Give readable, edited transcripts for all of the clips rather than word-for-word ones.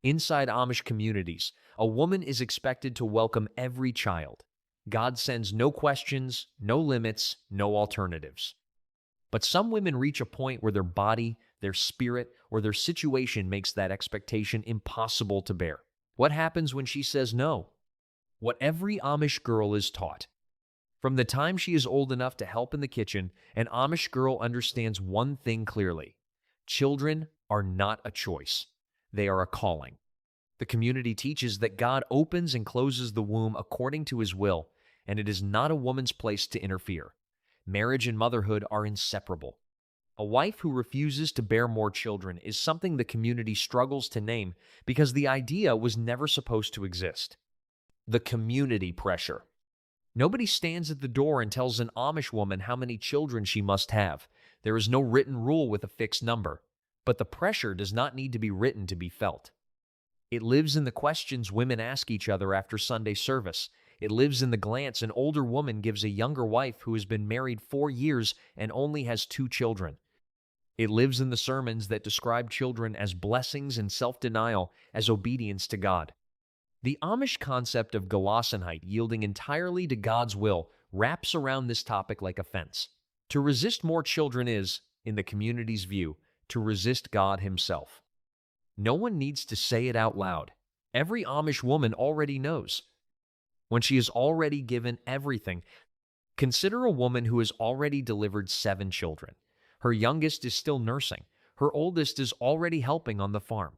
Inside Amish communities, a woman is expected to welcome every child. God sends no questions, no limits, no alternatives. But some women reach a point where their body, their spirit, or their situation makes that expectation impossible to bear. What happens when she says no? What every Amish girl is taught. From the time she is old enough to help in the kitchen, an Amish girl understands one thing clearly. Children are not a choice. They are a calling. The community teaches that God opens and closes the womb according to his will, and it is not a woman's place to interfere. Marriage and motherhood are inseparable. A wife who refuses to bear more children is something the community struggles to name because the idea was never supposed to exist. The community pressure. Nobody stands at the door and tells an Amish woman how many children she must have. There is no written rule with a fixed number. But the pressure does not need to be written to be felt. It lives in the questions women ask each other after Sunday service. It lives in the glance an older woman gives a younger wife who has been married 4 years and only has 2 children. It lives in the sermons that describe children as blessings and self-denial as obedience to God. The Amish concept of Gelassenheit, yielding entirely to God's will, wraps around this topic like a fence. To resist more children is, in the community's view, to resist God himself. No one needs to say it out loud. Every Amish woman already knows. When she is already given everything, consider a woman who has already delivered 7 children. Her youngest is still nursing. Her oldest is already helping on the farm.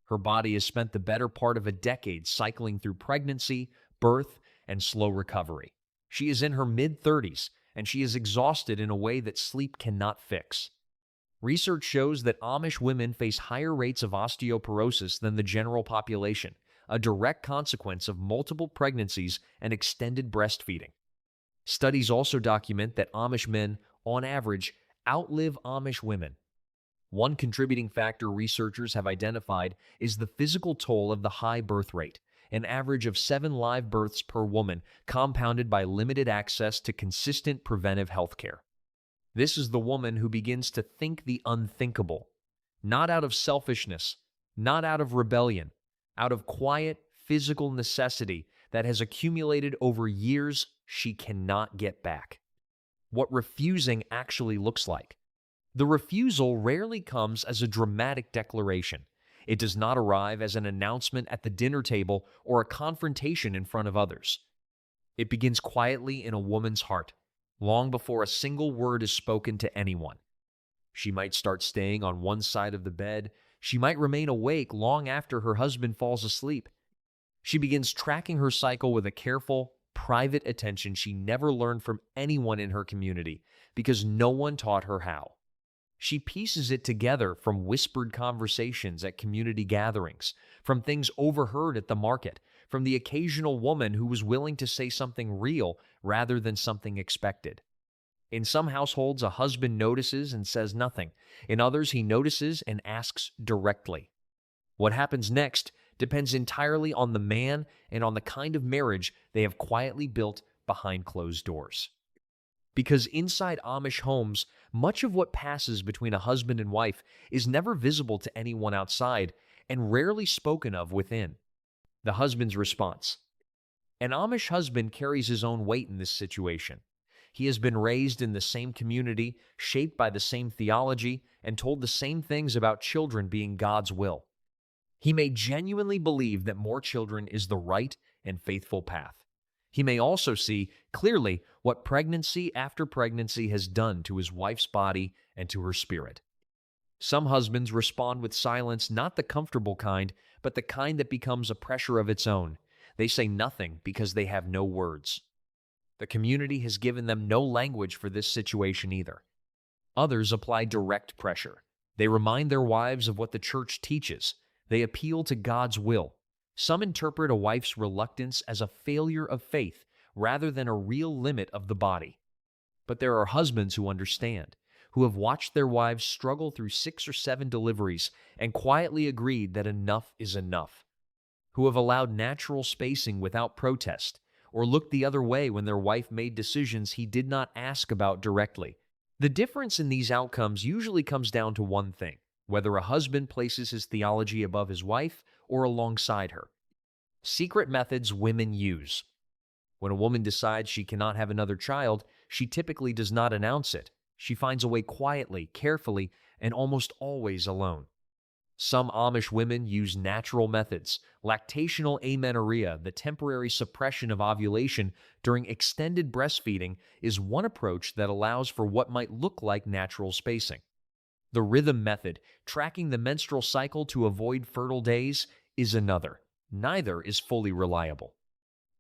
Her body has spent the better part of a decade cycling through pregnancy, birth, and slow recovery. She is in her mid-30s, and she is exhausted in a way that sleep cannot fix. Research shows that Amish women face higher rates of osteoporosis than the general population, a direct consequence of multiple pregnancies and extended breastfeeding. Studies also document that Amish men, on average, outlive Amish women. One contributing factor researchers have identified is the physical toll of the high birth rate, an average of 7 live births per woman, compounded by limited access to consistent preventive health care. This is the woman who begins to think the unthinkable, not out of selfishness, not out of rebellion, out of quiet physical necessity that has accumulated over years she cannot get back. What refusing actually looks like. The refusal rarely comes as a dramatic declaration. It does not arrive as an announcement at the dinner table or a confrontation in front of others. It begins quietly in a woman's heart, long before a single word is spoken to anyone. She might start staying on one side of the bed. She might remain awake long after her husband falls asleep. She begins tracking her cycle with a careful, private attention she never learned from anyone in her community because no one taught her how. She pieces it together from whispered conversations at community gatherings, from things overheard at the market, from the occasional woman who was willing to say something real rather than something expected. In some households, a husband notices and says nothing. In others, he notices and asks directly. What happens next depends entirely on the man and on the kind of marriage they have quietly built behind closed doors. Because inside Amish homes, much of what passes between a husband and wife is never visible to anyone outside and rarely spoken of within. The husband's response. An Amish husband carries his own weight in this situation. He has been raised in the same community, shaped by the same theology, and told the same things about children being God's will. He may genuinely believe that more children is the right and faithful path. He may also see clearly what pregnancy after pregnancy has done to his wife's body and to her spirit. Some husbands respond with silence, not the comfortable kind, but the kind that becomes a pressure of its own. They say nothing because they have no words. The community has given them no language for this situation either. Others apply direct pressure. They remind their wives of what the church teaches. They appeal to God's will. Some interpret a wife's reluctance as a failure of faith rather than a real limit of the body. But there are husbands who understand, who have watched their wives struggle through 6 or 7 deliveries and quietly agreed that enough is enough, who have allowed natural spacing without protest, or looked the other way when their wife made decisions he did not ask about directly. The difference in these outcomes usually comes down to one thing: whether a husband places his theology above his wife or alongside her. Secret methods women use. When a woman decides she cannot have another child, she typically does not announce it. She finds a way quietly, carefully, and almost always alone. Some Amish women use natural methods. Lactational amenorrhea, the temporary suppression of ovulation during extended breastfeeding, is one approach that allows for what might look like natural spacing. The rhythm method, tracking the menstrual cycle to avoid fertile days, is another. Neither is fully reliable.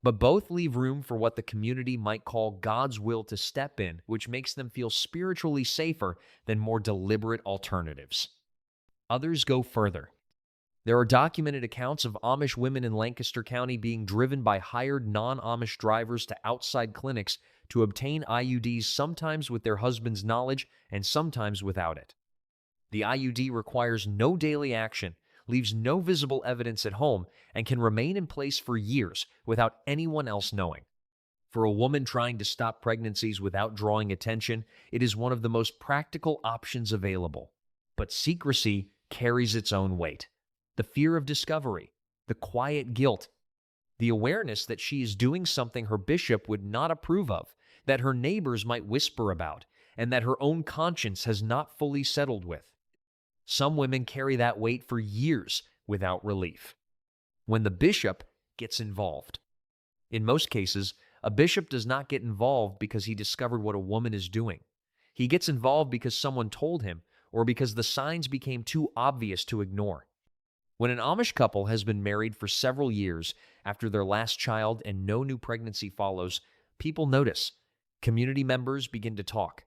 But both leave room for what the community might call God's will to step in, which makes them feel spiritually safer than more deliberate alternatives. Others go further. There are documented accounts of Amish women in Lancaster County being driven by hired non-Amish drivers to outside clinics to obtain IUDs, sometimes with their husband's knowledge and sometimes without it. The IUD requires no daily action, leaves no visible evidence at home, and can remain in place for years without anyone else knowing. For a woman trying to stop pregnancies without drawing attention, it is one of the most practical options available. But secrecy carries its own weight. The fear of discovery, the quiet guilt, the awareness that she is doing something her bishop would not approve of, that her neighbors might whisper about, and that her own conscience has not fully settled with. Some women carry that weight for years without relief. When the bishop gets involved. In most cases, a bishop does not get involved because he discovered what a woman is doing. He gets involved because someone told him, or because the signs became too obvious to ignore. When an Amish couple has been married for several years after their last child and no new pregnancy follows, people notice. Community members begin to talk.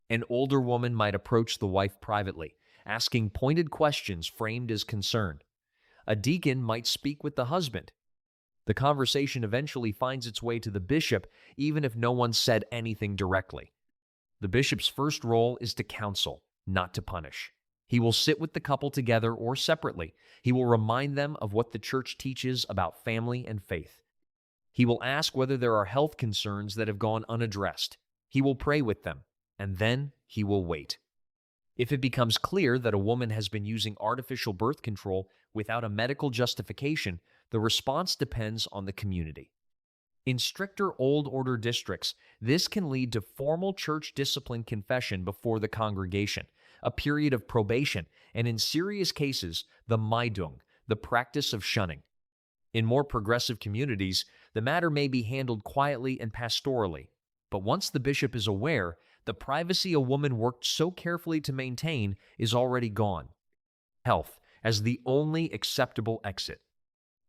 An older woman might approach the wife privately, asking pointed questions framed as concern. A deacon might speak with the husband. The conversation eventually finds its way to the bishop, even if no one said anything directly. The bishop's first role is to counsel, not to punish. He will sit with the couple together or separately. He will remind them of what the church teaches about family and faith. He will ask whether there are health concerns that have gone unaddressed. He will pray with them, and then he will wait. If it becomes clear that a woman has been using artificial birth control without a medical justification, the response depends on the community. In stricter Old Order districts, this can lead to formal church discipline confession before the congregation, a period of probation, and in serious cases, the Meidung, the practice of shunning. In more progressive communities, the matter may be handled quietly and pastorally, but once the bishop is aware, the privacy a woman worked so carefully to maintain is already gone. Health as the only acceptable exit.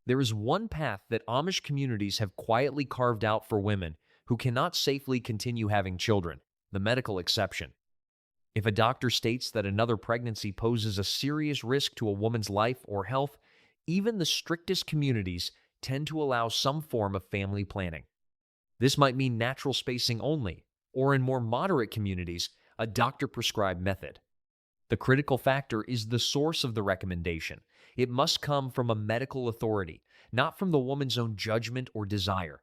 There is one path that Amish communities have quietly carved out for women who cannot safely continue having children, the medical exception. If a doctor states that another pregnancy poses a serious risk to a woman's life or health, even the strictest communities tend to allow some form of family planning. This might mean natural spacing only, or in more moderate communities, a doctor-prescribed method. The critical factor is the source of the recommendation. It must come from a medical authority, not from the woman's own judgment or desire.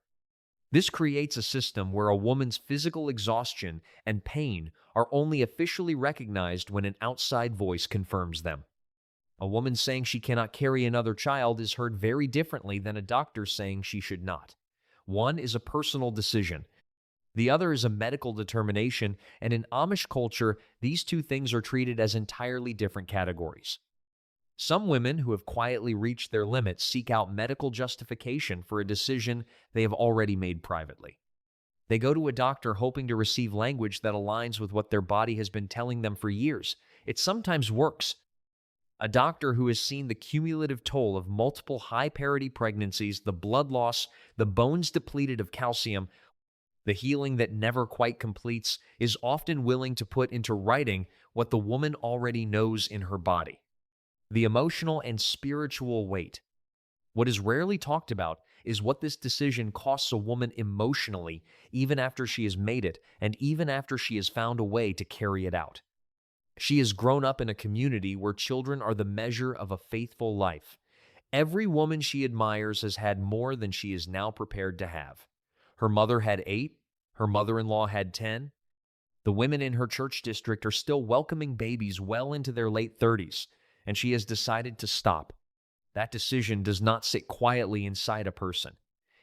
This creates a system where a woman's physical exhaustion and pain are only officially recognized when an outside voice confirms them. A woman saying she cannot carry another child is heard very differently than a doctor saying she should not. One is a personal decision. The other is a medical determination, and in Amish culture, these two things are treated as entirely different categories. Some women who have quietly reached their limits seek out medical justification for a decision they have already made privately. They go to a doctor hoping to receive language that aligns with what their body has been telling them for years. It sometimes works. A doctor who has seen the cumulative toll of multiple high-parity pregnancies, the blood loss, the bones depleted of calcium, the healing that never quite completes, is often willing to put into writing what the woman already knows in her body. The emotional and spiritual weight. What is rarely talked about is what this decision costs a woman emotionally, even after she has made it, and even after she has found a way to carry it out. She has grown up in a community where children are the measure of a faithful life. Every woman she admires has had more than she is now prepared to have. Her mother had 8, her mother-in-law had 10. The women in her church district are still welcoming babies well into their late 30s, and she has decided to stop. That decision does not sit quietly inside a person.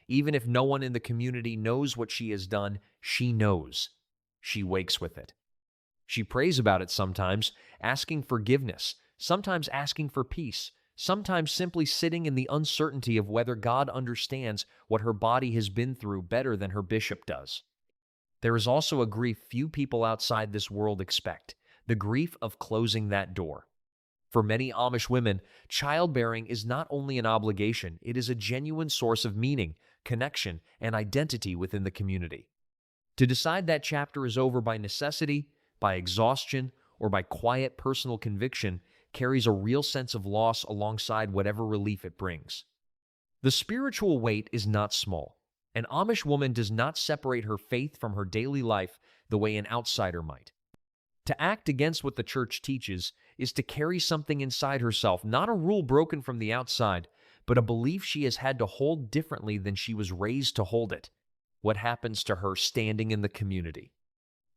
Even if no one in the community knows what she has done, she knows. She wakes with it. She prays about it sometimes, asking forgiveness, sometimes asking for peace, sometimes simply sitting in the uncertainty of whether God understands what her body has been through better than her bishop does. There is also a grief few people outside this world expect, the grief of closing that door. For many Amish women, childbearing is not only an obligation, it is a genuine source of meaning, connection, and identity within the community. To decide that chapter is over by necessity, by exhaustion, or by quiet personal conviction carries a real sense of loss alongside whatever relief it brings. The spiritual weight is not small. An Amish woman does not separate her faith from her daily life the way an outsider might. To act against what the church teaches is to carry something inside herself, not a rule broken from the outside, but a belief she has had to hold differently than she was raised to hold it. What happens to her standing in the community?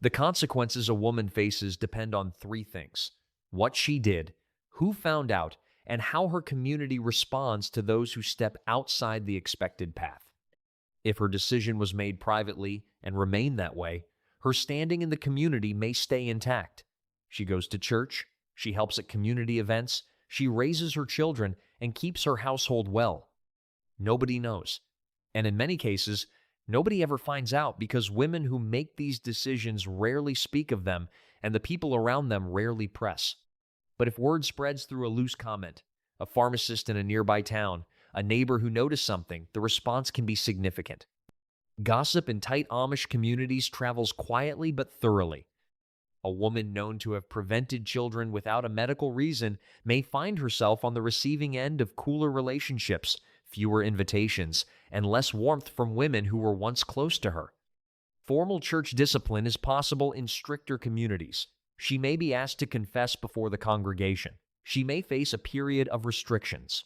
The consequences a woman faces depend on three things: what she did, who found out, and how her community responds to those who step outside the expected path. If her decision was made privately and remained that way, her standing in the community may stay intact. She goes to church, she helps at community events, she raises her children, and keeps her household well. Nobody knows. And in many cases, nobody ever finds out because women who make these decisions rarely speak of them and the people around them rarely press. But if word spreads through a loose comment, a pharmacist in a nearby town, a neighbor who noticed something, the response can be significant. Gossip in tight Amish communities travels quietly but thoroughly. A woman known to have prevented children without a medical reason may find herself on the receiving end of cooler relationships, fewer invitations, and less warmth from women who were once close to her. Formal church discipline is possible in stricter communities. She may be asked to confess before the congregation. She may face a period of restrictions.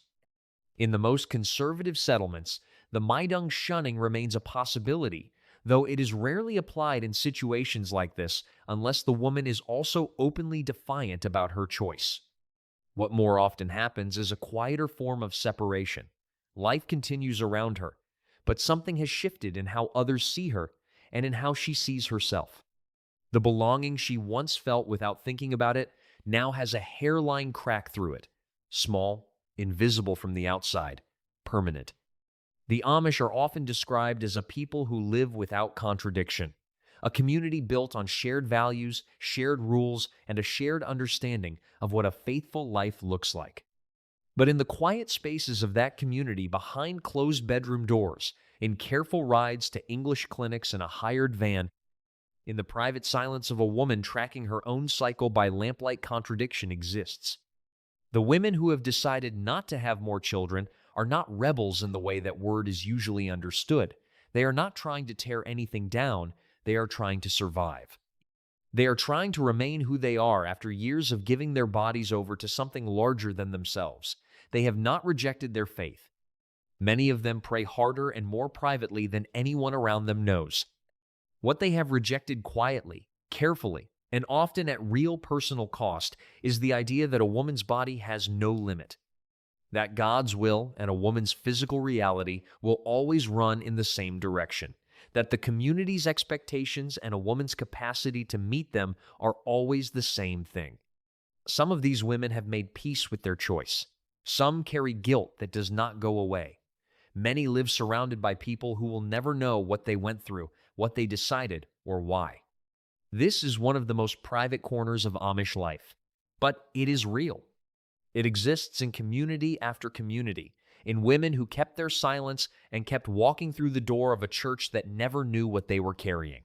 In the most conservative settlements, the Maidung shunning remains a possibility, though it is rarely applied in situations like this unless the woman is also openly defiant about her choice. What more often happens is a quieter form of separation. Life continues around her, but something has shifted in how others see her and in how she sees herself. The belonging she once felt without thinking about it now has a hairline crack through it, small, invisible from the outside, permanent. The Amish are often described as a people who live without contradiction, a community built on shared values, shared rules, and a shared understanding of what a faithful life looks like. But in the quiet spaces of that community, behind closed bedroom doors, in careful rides to English clinics in a hired van, in the private silence of a woman tracking her own cycle by lamplight, contradiction exists. The women who have decided not to have more children are not rebels in the way that word is usually understood. They are not trying to tear anything down, they are trying to survive. They are trying to remain who they are after years of giving their bodies over to something larger than themselves. They have not rejected their faith. Many of them pray harder and more privately than anyone around them knows. What they have rejected quietly, carefully, and often at real personal cost is the idea that a woman's body has no limit, that God's will and a woman's physical reality will always run in the same direction, that the community's expectations and a woman's capacity to meet them are always the same thing. Some of these women have made peace with their choice. Some carry guilt that does not go away. Many live surrounded by people who will never know what they went through, what they decided, or why. This is one of the most private corners of Amish life, but it is real. It exists in community after community, in women who kept their silence and kept walking through the door of a church that never knew what they were carrying.